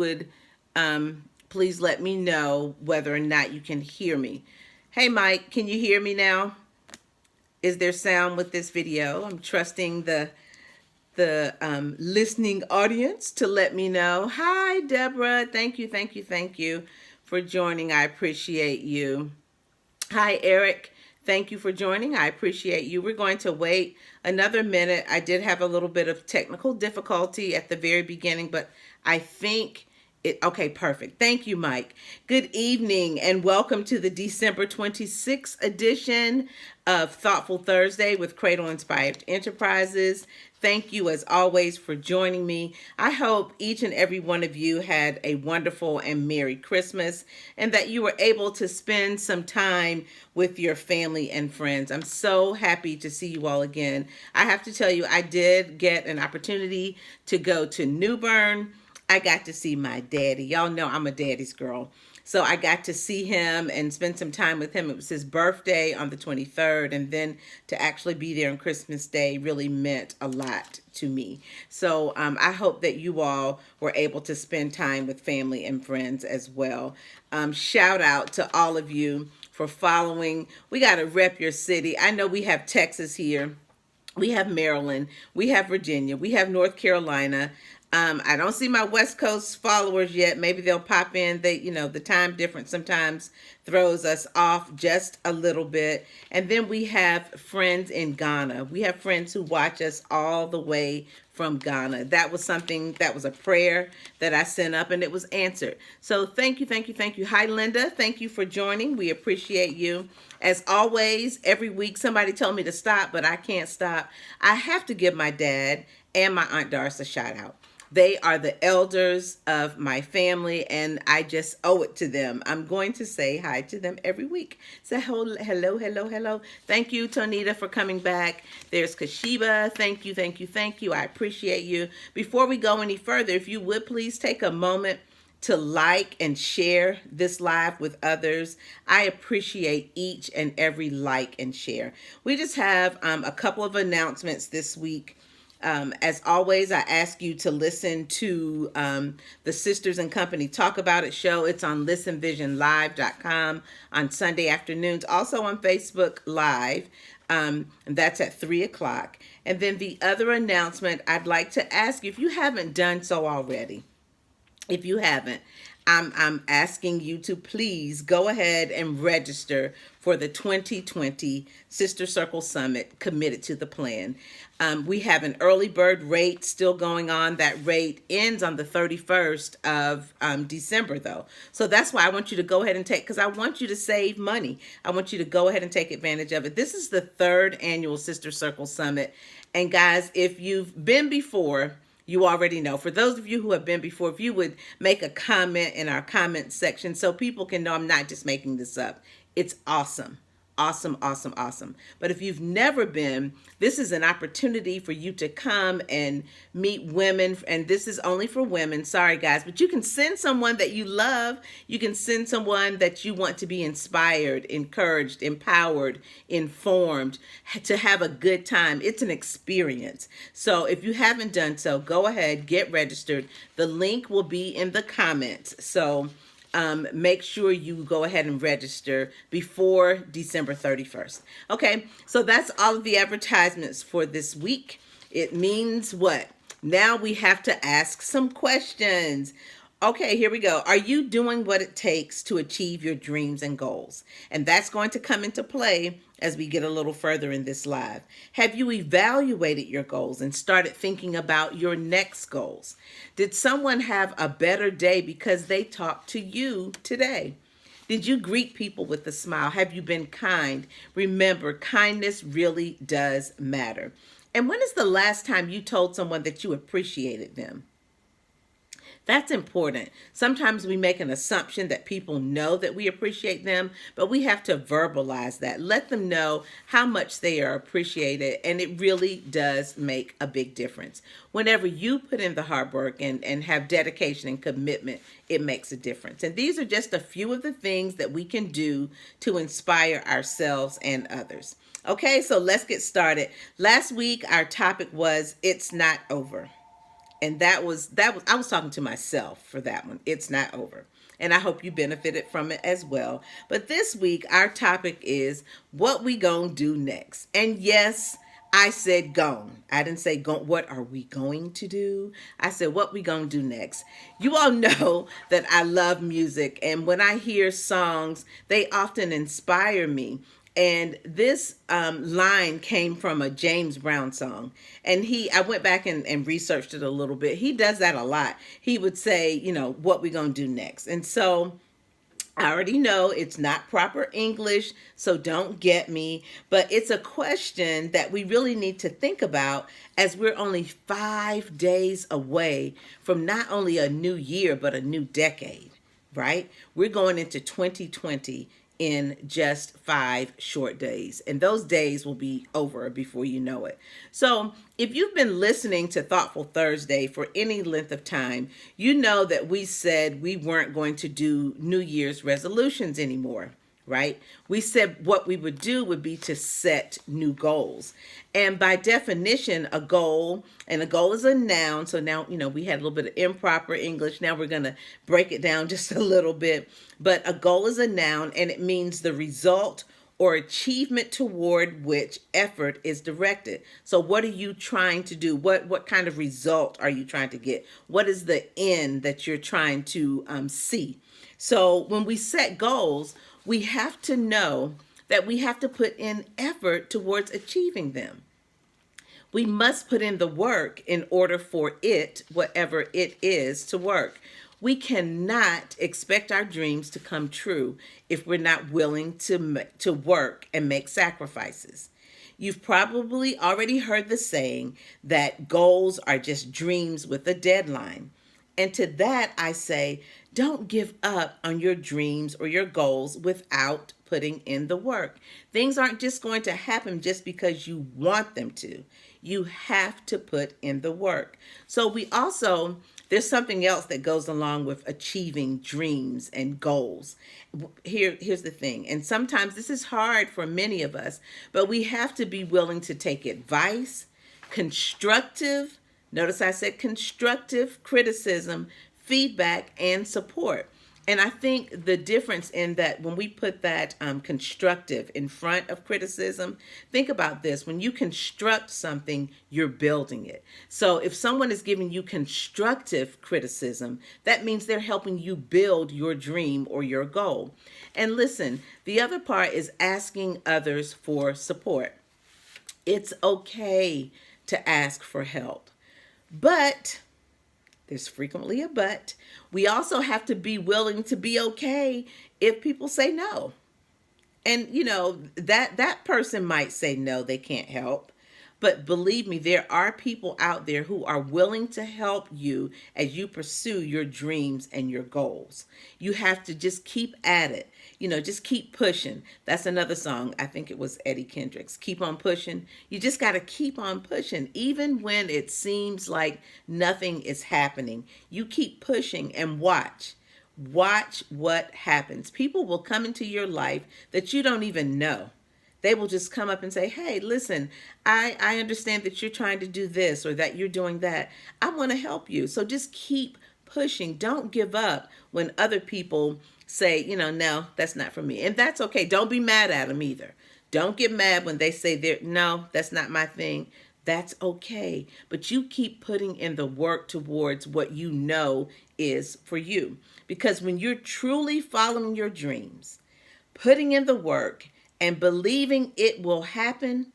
would please let me know whether or not you can hear me. Hey, Mike, can you hear me now? Is there sound with this video? I'm trusting the listening audience to let me know. Hi, Deborah. Thank you for joining. I appreciate you. Hi, Eric. Thank you for joining. I appreciate you. We're going to wait another minute. I did have a little bit of technical difficulty at the very beginning, but I think okay, perfect. Thank you, Mike. Good evening and welcome to the December 26th edition of Thoughtful Thursday with Cradle Inspired Enterprises. Thank you as always for joining me. I hope each and every one of you had a wonderful and Merry Christmas and that you were able to spend some time with your family and friends. I'm so happy to see you all again. I have to tell you, I did get an opportunity to go to New Bern. I got to see my daddy. Y'all know I'm a daddy's girl. So I got to see him and spend some time with him. It was his birthday on the 23rd. And then to actually be there on Christmas Day really meant a lot to me. So I hope that you all were able to spend time with family and friends as well. Shout out to all of you for following. We got to rep your city. I know we have Texas here. We have Maryland. We have Virginia. We have North Carolina. I don't see my West Coast followers yet. Maybe they'll pop in. The time difference sometimes throws us off just a little bit. And then we have friends in Ghana. We have friends who watch us all the way from Ghana. That was a prayer that I sent up and it was answered. So thank you. Hi, Linda. Thank you for joining. We appreciate you. As always, every week somebody told me to stop, but I can't stop. I have to give my dad and my Aunt Doris a shout out. They are the elders of my family, and I just owe it to them. I'm going to say hi to them every week. Say hello. Thank you, Tonita, for coming back. There's Kashiba. Thank you. I appreciate you. Before we go any further, if you would please take a moment to like and share this live with others. I appreciate each and every like and share. We just have a couple of announcements this week. As always, I ask you to listen to the Sisters and Company Talk About It show. It's on listenvisionlive.com on Sunday afternoons, also on Facebook Live. And that's at 3 o'clock. And then the other announcement, I'd like to ask you, if you haven't done so already, if you haven't, I'm asking you to please go ahead and register for the 2020 Sister Circle Summit, Committed to the Plan. We have an early bird rate still going on. That rate ends on the 31st of December, though. So that's why I want you to go ahead and because I want you to save money. I want you to go ahead and take advantage of it. This is the 3rd annual Sister Circle Summit. And guys, if you've been before, you already know. For those of you who have been before, if you would make a comment in our comment section so people can know I'm not just making this up. It's awesome. Awesome. But if you've never been, this is an opportunity for you to come and meet women. And this is only for women. Sorry, guys. But you can send someone that you love. You can send someone that you want to be inspired, encouraged, empowered, informed, to have a good time. It's an experience. So if you haven't done so, go ahead, get registered. The link will be in the comments. So make sure you go ahead and register before December 31st. Okay, so that's all of the advertisements for this week. It means what? Now we have to ask some questions. Okay, here we go. Are you doing what it takes to achieve your dreams and goals? And that's going to come into play as we get a little further in this live. Have you evaluated your goals and started thinking about your next goals? Did someone have a better day because they talked to you today? Did you greet people with a smile? Have you been kind? Remember, kindness really does matter. And when is the last time you told someone that you appreciated them? That's important. Sometimes we make an assumption that people know that we appreciate them, but we have to verbalize that. Let them know how much they are appreciated, and it really does make a big difference. Whenever you put in the hard work and have dedication and commitment, it makes a difference. And these are just a few of the things that we can do to inspire ourselves and others. Okay, so let's get started. Last week, our topic was It's Not Over. And that was I was talking to myself for that one. It's not over. And I hope you benefited from it as well. But this week our topic is what we gonna do next. And yes, I said gone. I didn't say go, what are we going to do? I said what we gonna do next. You all know that I love music, and when I hear songs, they often inspire me. And this line came from a James Brown song. And I went back and researched it a little bit. He does that a lot. He would say, what we gonna do next. And so I already know it's not proper English, so don't get me, but it's a question that we really need to think about as we're only 5 days away from not only a new year, but a new decade, right? We're going into 2020 in just 5 short days, and those days will be over before you know it. So if you've been listening to Thoughtful Thursday for any length of time, you know that we said we weren't going to do New Year's resolutions anymore, right? We said what we would do would be to set new goals. And by definition, a goal is a noun. So now, we had a little bit of improper English. Now we're going to break it down just a little bit. But a goal is a noun, and it means the result or achievement toward which effort is directed. So what are you trying to do? What kind of result are you trying to get? What is the end that you're trying to see? So when we set goals, we have to know that we have to put in effort towards achieving them. We must put in the work in order for it, whatever it is, to work. We cannot expect our dreams to come true if we're not willing to work and make sacrifices. You've probably already heard the saying that goals are just dreams with a deadline. And to that, I say, don't give up on your dreams or your goals without putting in the work. Things aren't just going to happen just because you want them to. You have to put in the work. So there's something else that goes along with achieving dreams and goals. Here's the thing, and sometimes this is hard for many of us, but we have to be willing to take advice, notice I said constructive criticism, feedback, and support. And I think the difference in that when we put that constructive in front of criticism, think about this. When you construct something, you're building it. So if someone is giving you constructive criticism, that means they're helping you build your dream or your goal. And listen, the other part is asking others for support. It's okay to ask for help, but there's frequently a but. We also have to be willing to be okay if people say no. And that person might say no, they can't help. But believe me, there are people out there who are willing to help you as you pursue your dreams and your goals. You have to just keep at it. Just keep pushing. That's another song. I think it was Eddie Kendricks. Keep on pushing. You just got to keep on pushing. Even when it seems like nothing is happening, you keep pushing and watch. Watch what happens. People will come into your life that you don't even know. They will just come up and say, hey, listen, I understand that you're trying to do this or that you're doing that. I want to help you. So just keep pushing. Don't give up when other people say, no, that's not for me. And that's okay. Don't be mad at them either. Don't get mad when they say, no, that's not my thing. That's okay. But you keep putting in the work towards what you know is for you. Because when you're truly following your dreams, putting in the work, and believing it will happen,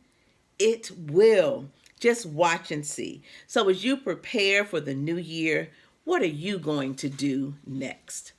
it will. Just watch and see. So as you prepare for the new year, what are you going to do next?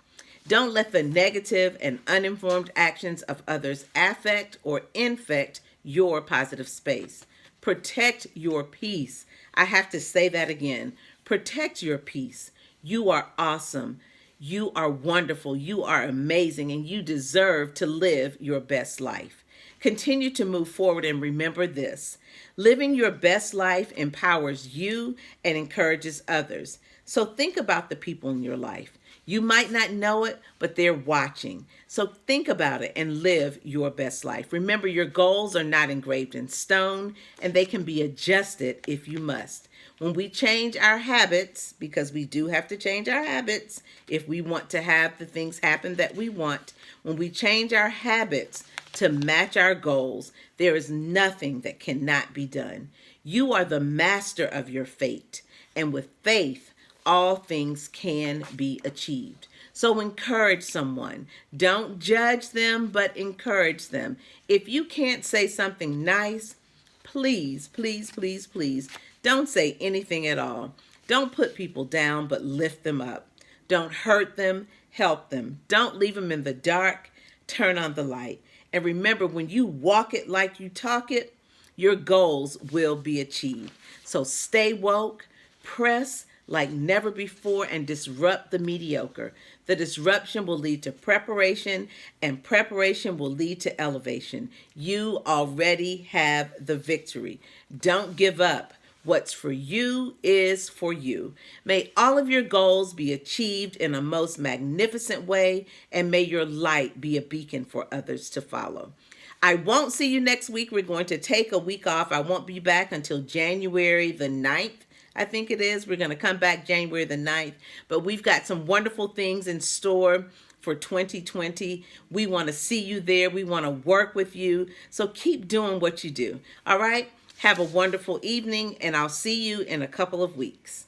Don't let the negative and uninformed actions of others affect or infect your positive space. Protect your peace. I have to say that again. Protect your peace. You are awesome. You are wonderful, you are amazing, and you deserve to live your best life. Continue to move forward and remember this. Living your best life empowers you and encourages others. So think about the people in your life. You might not know it, but they're watching. So think about it and live your best life. Remember, your goals are not engraved in stone, and they can be adjusted if you must. When we change our habits, because we do have to change our habits if we want to have the things happen that we want, when we change our habits to match our goals, there is nothing that cannot be done. You are the master of your fate, and with faith, all things can be achieved. So encourage someone. Don't judge them, but encourage them. If you can't say something nice, please, please, please, please, don't say anything at all. Don't put people down, but lift them up. Don't hurt them, help them. Don't leave them in the dark, turn on the light. And remember, when you walk it like you talk it, your goals will be achieved. So stay woke, press like never before, and disrupt the mediocre. The disruption will lead to preparation, and preparation will lead to elevation. You already have the victory. Don't give up. What's for you is for you. May all of your goals be achieved in a most magnificent way, and may your light be a beacon for others to follow. I won't see you next week. We're going to take a week off. I won't be back until January the 9th. I think it is. We're going to come back January the 9th. But we've got some wonderful things in store for 2020. We want to see you there. We want to work with you. So keep doing what you do. All right? Have a wonderful evening, and I'll see you in a couple of weeks.